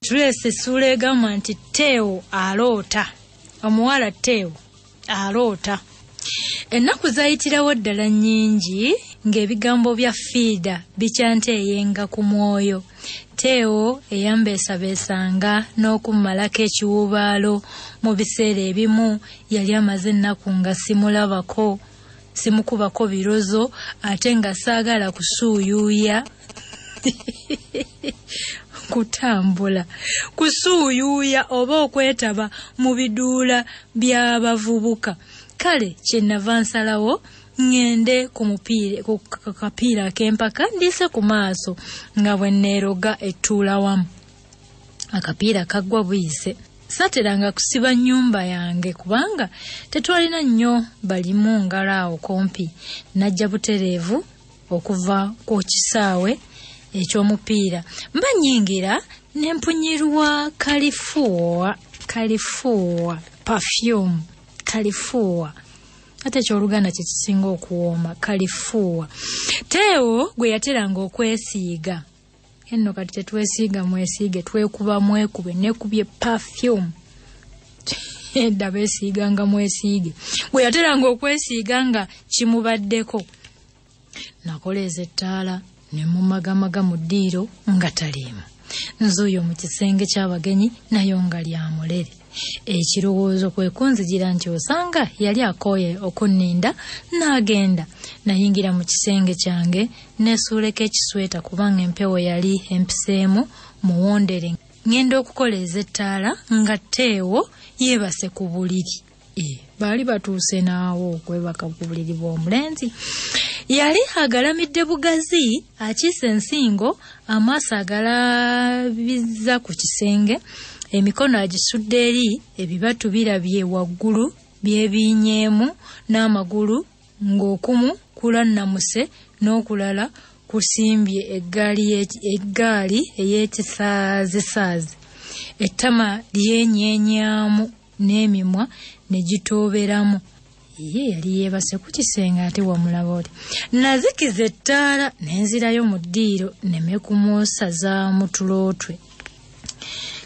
Trace Sule egamba nti Teo aloota. Omuwala Teo aloota. Ennaku zayitirawo ddala nnyingi ng'ebigambo bya Fiida bikyanteeyenga ku mwoyo. Teo eyambeesabeesanga n'okummalako ekiwubaalo mu biseera ebimu yali amaze ennaku nga simulabako, simukubako birozo ate nga saagala kusuuyuuya kutambula, kusuuyuuya oba okwetaba mu biduula by'abavubuka. Kale kyenava nsalawo ngende ku kapiira k'empaka ndiise ku maaso nga bwe neeroga ettuula wamu. Akapiira kaggwa buyise. Sateranga kusiba nnyumba yange kubanga tetwalina nnyo balimu ngalaawo kompi. Najja butereevu okuva ku kisaawe eky'omupiira. Mba nnyingira ne mpunyirwa kalifuwa perfume kalifuwa. Ate ky'Oluganda kye kisinga okuwooma kalifuwa. Teo gwe yateranga okwesiiga. Enno kati tetwesiiga mwesiige, twekuba mwekube, nekubye perfume. Edda beesiiganga mwesiige. Gwe yateranga okwesiiga nga kimubaddeko. Nakoleeza ettaala ne mumagamaga mu ddiiro nga taliimu. Nzuuyo mu kisenge ky'abagenyi nayo nga lya mulere. Ekirowoozo kwe kunzijira nti osanga yali akooye okunninda n'agenda. Nayingira mu kisenge kyange nesuuleko ekisweta kubanga empewo yali empiseemu muwondere. Ngenda okukoleeza ettaala nga Teo yeebase ku buliri. Baali batuuse naawo okwebaka ku buliri bw'omulenzi. Yali agalamidde bugazi akiise ensingo, amaaso agalabizza ku kisenge, emikono agisudde eri, ebibatu birabye waggulu byebinyeemu n'amagulu ng'okumu kulannamuse n'okulala kusimbye eggaali ey'ekisaazi. Ettama lyenyenyaamu n'emimwa ne gitooberamu. Yali yeebase ku kisenge ate wamulaba oli. Nazikiza ettaala nenzirayo mu ddiiro neme kumusazaamu tulootwe.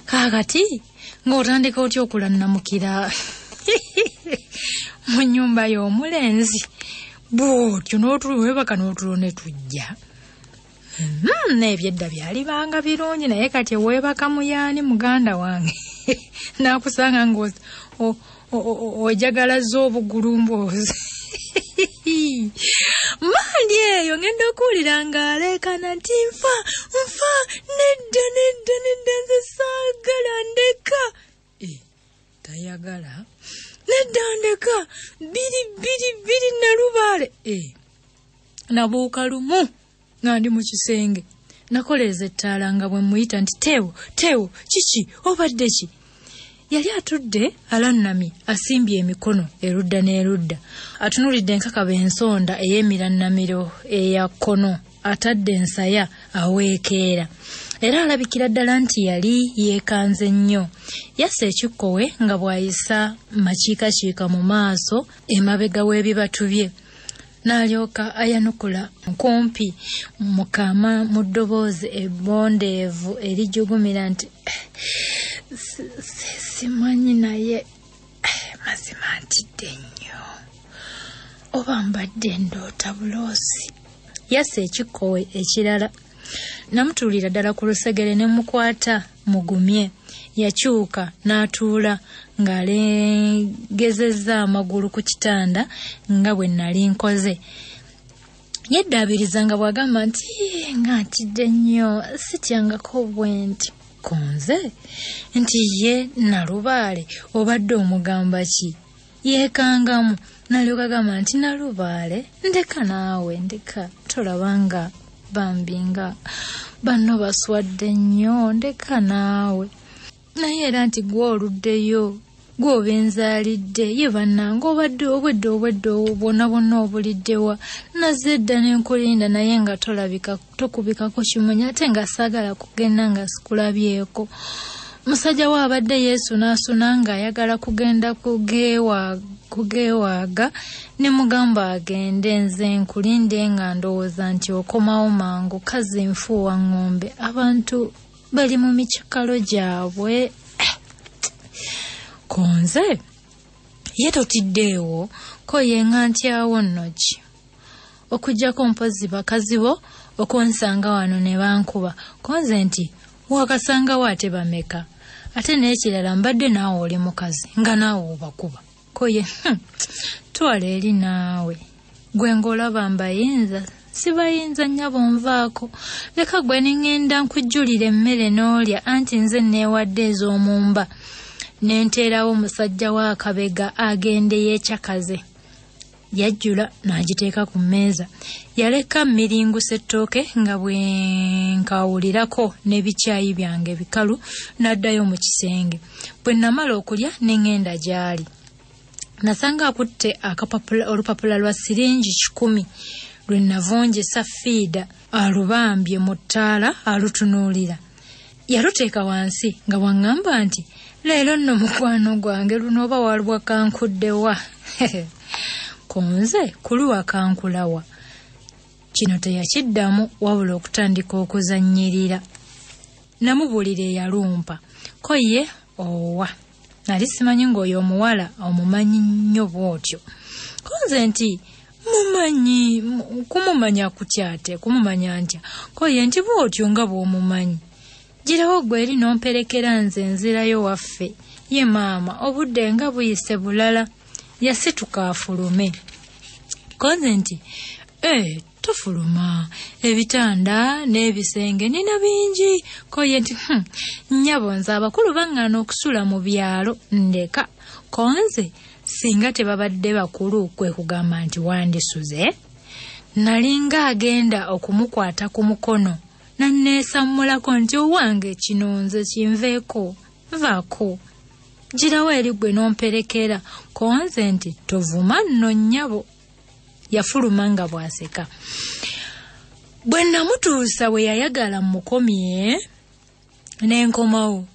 Kaakati ng'otandika otya okulannamukira mu nnyumba y'omulenzi bw'otyo n'otuwebaka n'otulo ne tujja. N'ebyedda byalibanga birungi naye kati weebaka muyaani muganda wange n'akusanga ojagalaza obugulumboozi. Mandi eyo ngenda okuwulira ng'aleekana nti nfa nedda nze saagala ndeka. Tayagala nedda ndeka biri nalubaale. Nabuuka lumu nga ndi mu kisenge. Nakoleeza ettaala nga bwe muyita nti Teo kiki obadde ki? Yali atudde alannamye asimbye emikono erudda n'erudda. Atunulidde enkakaba ensonda ey'emirannamiro eya kkono. Atadde ensaya aweekeera. Era alabikira ddala nti yali yeekanze nnyo. Yassa ekikkowe nga bw'ayisa makiikakiika mu maaso emabega w'ebibatu bye. N'alyoka ayanukula kumpi mukama mu ddoboozi ebbondeevu erijjugumira nti simanyi naye mazima ntidde nnyo oba mbadde ndoota buloosi. Yassa ekikkowe ekirala. Namutuulira ddala ku lusegere ne mukwata mugumye. Yakyuka n'atuula ng'alengezezza amagulu ku kitanda nga bwe nali nkoze. Yeddaabiriza nga bw'agamba nti nga ntidde nnyo sityangako bwe nti konze nti ye Nalubaale obadde omugamba ki? Yeekangamu n'alyoka agamba nti Nalubaale ndeka naawe ndeka tolabanga bambi nga banno baswadde nnyo ndeka naawe. Naye era nti gwe oluddeyo gwe obenzaalidde ye bannanga obadde obwedde bwonna obuliddewa. Nazze edda n'enkulinda naye nga tokubikako kimunye ate nga saagala kugenda nga sikulabyeko. Musajja we abadde yeesunaasuna ng'ayagala kugenda kugeewaaga ne mugamba agende nze nkulinde nga ndowooza nti okomawo mangu kazi nfuuwa ng'ombe abantu bali mu mikyakalo gyabwe. Konze ye totiddeewo ko yenga ntyawo nno ki okujjako mpozi bakazi bo okunsanga wano ne bankuba. Konze nti wakasangawo ate bameka ate n'ekirala mbadde naawe oli mukazi nga naawe obakuba. Koye twala eri naawe gwe ng'olaba mbayinza sibayinza nnyabo nvaako leka gwe ningenda nkujjulira emmere n'olya anti nze neewadde ez'omumba nenteerawo musajja wa Kabega agende yeekyakaze. Yajjula n'agiteeka ku mmeeza. Yaleka miringuse ettooke nga bwenkawulirako n'ebikyayi byange bikalu n'addayo mu kisenge. Bwe namala okulya ne ŋŋenda gy'ali. Nasanga akutte olupapula lwa siringi 10 lwe navunjisa fiida alubambye mu ttaala alutunuulira. Yaluteeka wansi nga bwaŋŋamba nti leero nno mukwano gwange luno oba walwa kankuddewa. Konze kuluwa kankulawa. Kino teyakiddamu wabula okutandika okuzannyirira. Namubuulira eyalumpa. Ko ye owa. Nali simanyi ng'oyo omuwala omumanyi nnyo bw'otyo. Konze nti mumanyi kumumanya kutyate kumumanya ntya. Ko ye nti bw'otyo nga bw'omumanyi. Girawo gwe eri n'omperekera nze nzirayo waffe. Ye maama obudde nga buyise bulala. Yasituka afulume. Konze nti tofuluma ebitanda n'ebisenge nina bingi. Koye nti nnyabo nze abakulu baŋŋaana okusula mu byalo ndeka. Konze singa tebabadde bakulu kwe kugamba nti wandisuze. Nalinga agenda okumukwata ku mukono nanneesammulako nti owange kino nze kinveeko vaako. Girawo eri gwe n'omperekera. Konze nti tovuma nno nnyabo. Yafuluma nga bw'aseka. Bwe namutuusa we yayagala mmukomye n'enkomawo.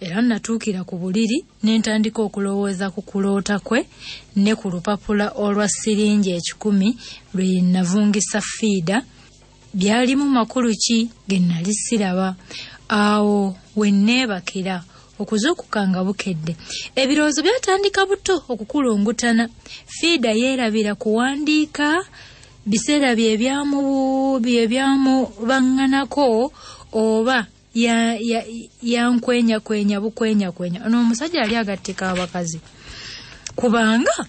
Era natuukira ku buliri n'entandika okulowooza ku kuloota kwe ne ku lupapula olwa siringi 10 lwe navungisa fiida. Byalimu makulu ki ge nali siraba. Awo we nneebakira okuzuukuka nga bukedde. Ebirowoozo byatandika buto okukulungutana. Fiida yeerabira kuwandiika biseera byebyamubang'anako oba yankwenyakwenya bukwenyakwenya. Ono omusajja yali agattika abakazi kubanga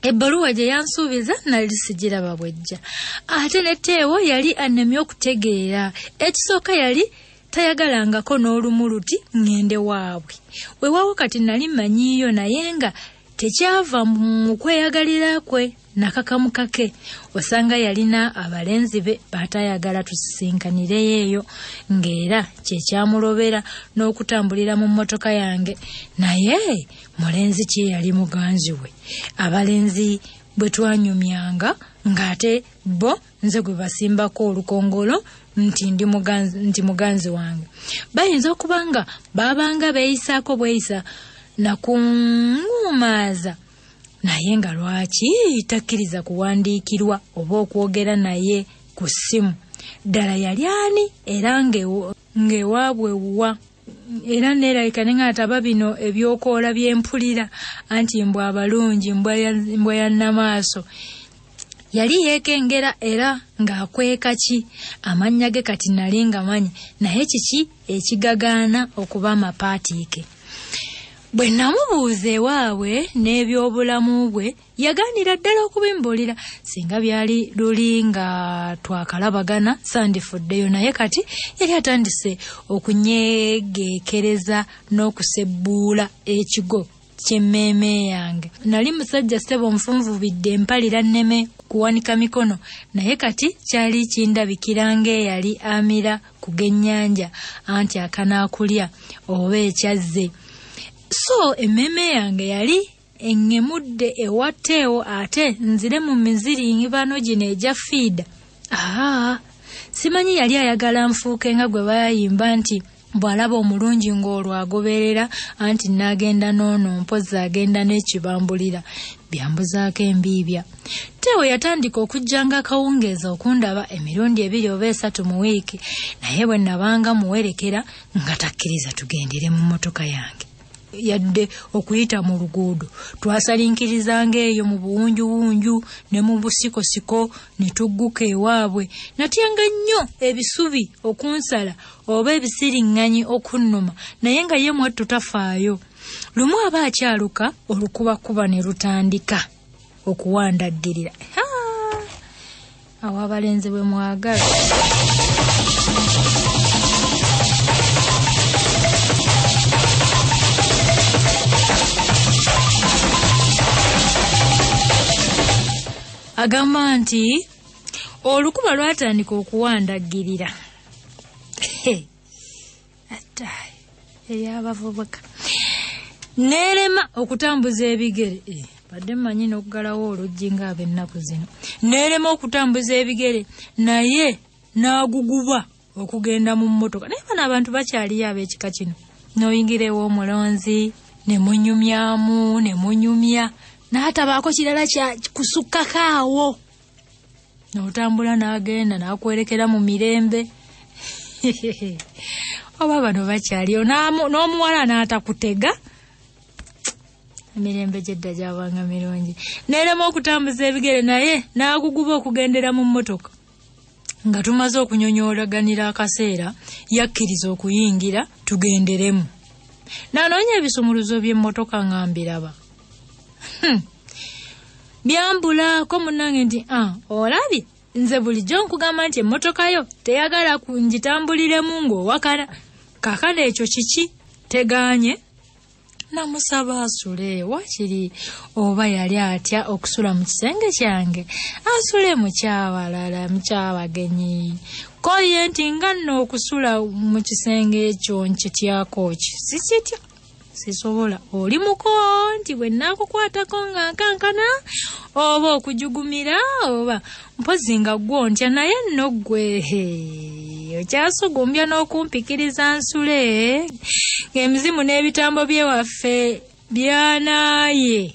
ebbaluwa gye yansuubiza nali sigiraba bwejja. Ate ne Teewo yali annemye okutegeera. Ekisooka yali tayagalangako n'olumu luti ŋŋende waabwe. Weewaawo kati nali mmanyiiyo naye nga tekyava mu kweyagalira kwe nakakamu kake. Osanga yalina abalenzi be baatayagala tusisinkanire eyo ng'era kyekyamulobera n'okutambulira mu mmotoka yange. Naye mulenzi ki yali muganzi we? Abalenzi bwe twanyumyanga ng'ate bo nze gwe basimbako olukongolo nti muganzi wange. Bayinza okuba nga babanga beeyisaako bweyisa nakuŋŋumaaza. Naye nga lwaki takkiriza kuwandiikirwa oba okwogera naye ku ssimu? Ddala yali ani era ng'ewaabwe wa? Era neerabika ne ng'ataba bino ebyokoola by'empulira anti mbw abalungi mbwa ya nnamaaso. Yali yeekengera era ng'akweka ki? Amannya ge kati nali ngamanyi naye kiki ekigagaana okuba amapaatiike? Bwe namubuuza ewaabwe n'ebyobulamu bwe yagaanira ddala okubimbuulira. Singa byali luli nga twakalabagana sandifuddeyo, naye kati yali atandise okunyegeekereza n'okusebbuula ekigo ky'emmeeme yange. Nali musajja ssebo nfunvubidde empalira nneme kuwanika mikono, naye kati kyali kindabikira ng'eyali amira ku g'ennyanja anti akanaakulya oba ekyazze. So emmeeme yange yali engemudde ewa Teewo ate nzire mu miziringibano gino egya fiida. Simanyi yali ayagala nfuuke nga gwe bayimba nti bw'alaba omulungi ng'olwo agoberera anti n'agenda n'ono mpozi agenda n'ekibambulira. byambuzaako embiibya. Teo yatandika okujjanga akawungeeza okundaba emirundi 2 oba 3 mu wiiki, naye bwe nabanga muwerekera nga takkiriza tugendere mu mmotoka yange. Yadde okuyita mu luguudo twasaliinkirizanga eyo mu buwunjuwunju ne mu busikosiko ne tugguka ewaabwe. Natyanga nnyo ebisubi okunsala oba ebisiriŋŋanyi okunnuma, naye nga ye mwattu tafaayo. Lumu aba akyaluka olukubakuba ne lutandika okuwandaggirira. Awo abalenzi bwe mwagala. Agamba nti olukuba lwatandika okuwandaggirira. Attayi ey'abavubuka. Neerema okutambuza ebigere. Badde mmanyi n'okugalawo oluggi ng'ab'ennaku zino. Neerema okutambuza ebigere, naye n'aguguba okugenda mu mmotoka. Naye bano abantu bakyaliyo ab'ekika kino. N'oyingira ew'omulonzi, ne munyumyamu, ne munyumya. N'atabaako kirala kya kusukkako awo. N'otambula n'agenda n'akwerekera mu mirembe. Oba bano bakyaliyo n'omuwala n'atakutega. Emirembe gyedda gyabanga mirungi. Neerema okutambuza ebigere, naye n'aguguba okugendera mu mmotoka. Nga tumaze okunyonyoolaganira akaseera, yakkiriza okuyingira tugenderemu. N'anoonya ebisumuluzo by'emmotoka nga mbiraba. Byambulako munnange nti olabye nze bulijjo nkugamba nti emmotoka yo teyagala kunjitambuliremu ng'owakana. Kaakano ekyo kiki? Tegaanye. Namusaba asule wakiri oba yali atya okusula mu kisenge kyange. Asule mu kyabalala, mu kyabagenyi. Koye nti nga nno okusula mu kisenge ekyo nkityako ki? Sikitya. Sisobola. Oli muko nti bwe naakukwatako nga nkankana oba okujugumira oba mpozi nga gwo ntya, naye nno ggwe okyasugumbya n'okumpikiriza nsule. Ng'emizimu n'ebitambo byewaffe byanaaye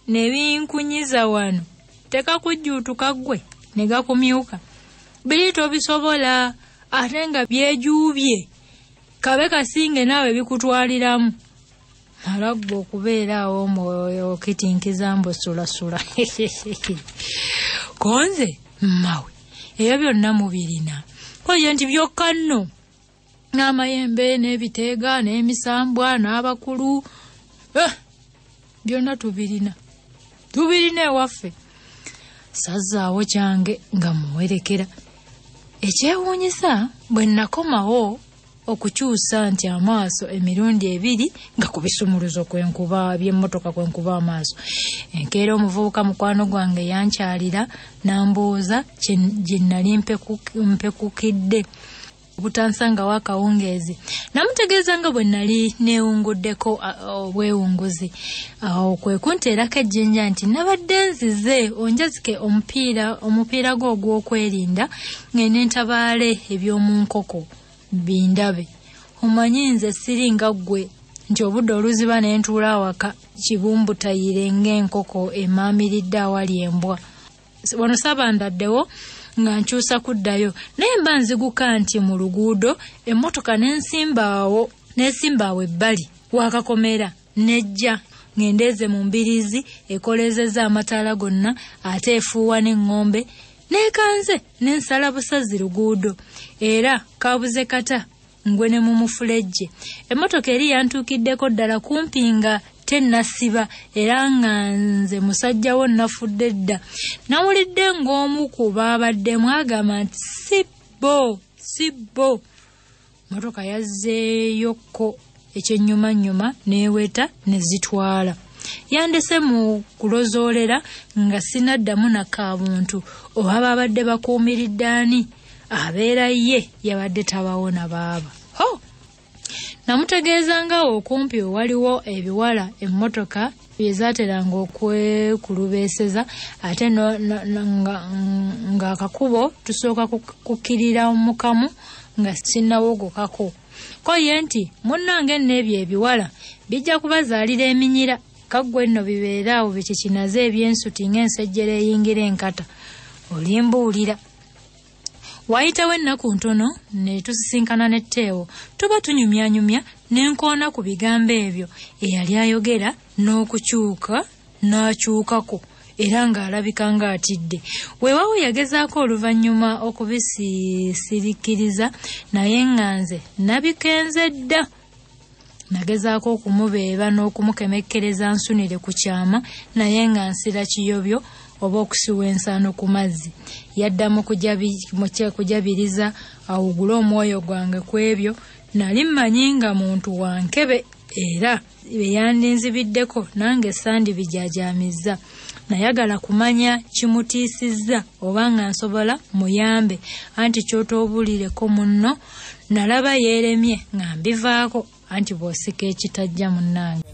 ne binkunyiza wano. Tekakujjuutuka ggwe ne gakumyuka. Biri tobisobola ate nga byejuubye. Kabe kasinge naawe bikutwaliramu. Alaggo okubeera awo mwoyo kitinkiza mbusulasula. Konze mmawe ebyo byonna mubirina. Koye nti byokka nno n'amayembe n'ebiteega n'emisambwa n'abakulu byonna tubirina ewaffe. Sazzaawo kyange nga muwerekera. Ekyewuunyisa bwe nakomawo okukyusa nti amaaso emirundi 2 nga ku bisumuluzo kwenkuba by'emmotoka kwenkuba amaaso. Enkeera omuvubuka mukwano gwange yankyalira n'ambuuza gye nali mpekukidde obutansanga w'akawungeezi. Namutegeeza nga bwe nali neewunguddeko obwewunguzi. Awo kwe kunteerako ejjinja nti nabadde nzize onjazike omupiira gwo ogw'okwerinda ng'ene ntabaale eby'omu nkoko bindabe. Omanyi nze siringa ggwe nti obudde oluziba ne ntuula awaka kibumbutayire ng'enkoko emaamiridde awali embwa. Wano sabandaddewo nga nkyusa kuddayo, naye mba nziguka nti mu luguudo emmotoka n'ensimbaawo ebbali wakakomera nejja ngendeeze mu mbiriizi ekolezeza amataala gonna ate efuuwa n'eŋŋombe neekanze n'ensala busazi luguudo era kabuze kata ngwe ne mu mufulejje. Emmotoka eri yantuukiddeko ddala kumpi nga tennasiba era nga nze musajjawo nafudde dda. Nawulidde ng'omu ku baabaddemu agamba nti sibbo. Mmotoka yazzeeyokko ekyennyumanyuma n'eweta ne zitwala. Yandese mu kulozoolera nga sinaddamu nakabuntu oba babadde bakuumiridde ani. Abeera ye yabadde tabawona baaba. Namutegeeza nga okumpi waliwo ebiwala emmotoka byezaateranga okwekulubeeseza ate nga akakubo tusooka kukkirira mukamu nga sinnawogokako. Koye nti munnange n'ebyo ebiwala bijja kubazaalira eminyira kaggwe nno bibeeraawo bikikinaze ebyensuti ng'ensejjera eyingira enkata olimbuulira. Wayitawo ennaku ntono ne tusisinkana ne Teo, tuba tunyumyanyumya ne nkoona ku bigambo ebyo eyali ayogera n'okukyuka n'akyukako era ng'alabika ng'atidde. Weewaawo yagezaako oluvannyuma okubisirikiriza naye nga nze nabikenze dda. Nagezaako okumubeeba n'okumukemekkereza nsunire ku kyama naye nga nsira kiyobyo oba okusiwa ensaano ku mazzi. Yaddamu kujabiriza awugule omwoyo gwange ku ebyo. Nali mmanyi nga muntu wa nkebe era yandinzibiddeko nange sandibijaajaamizza. Nayagala kumanya kimutiisizza oba nga nsobola muyambe, anti ky'otoobulireko munno. Nalaba yeeremye nga mbivaako, anti bw'osika ekitajja munnange.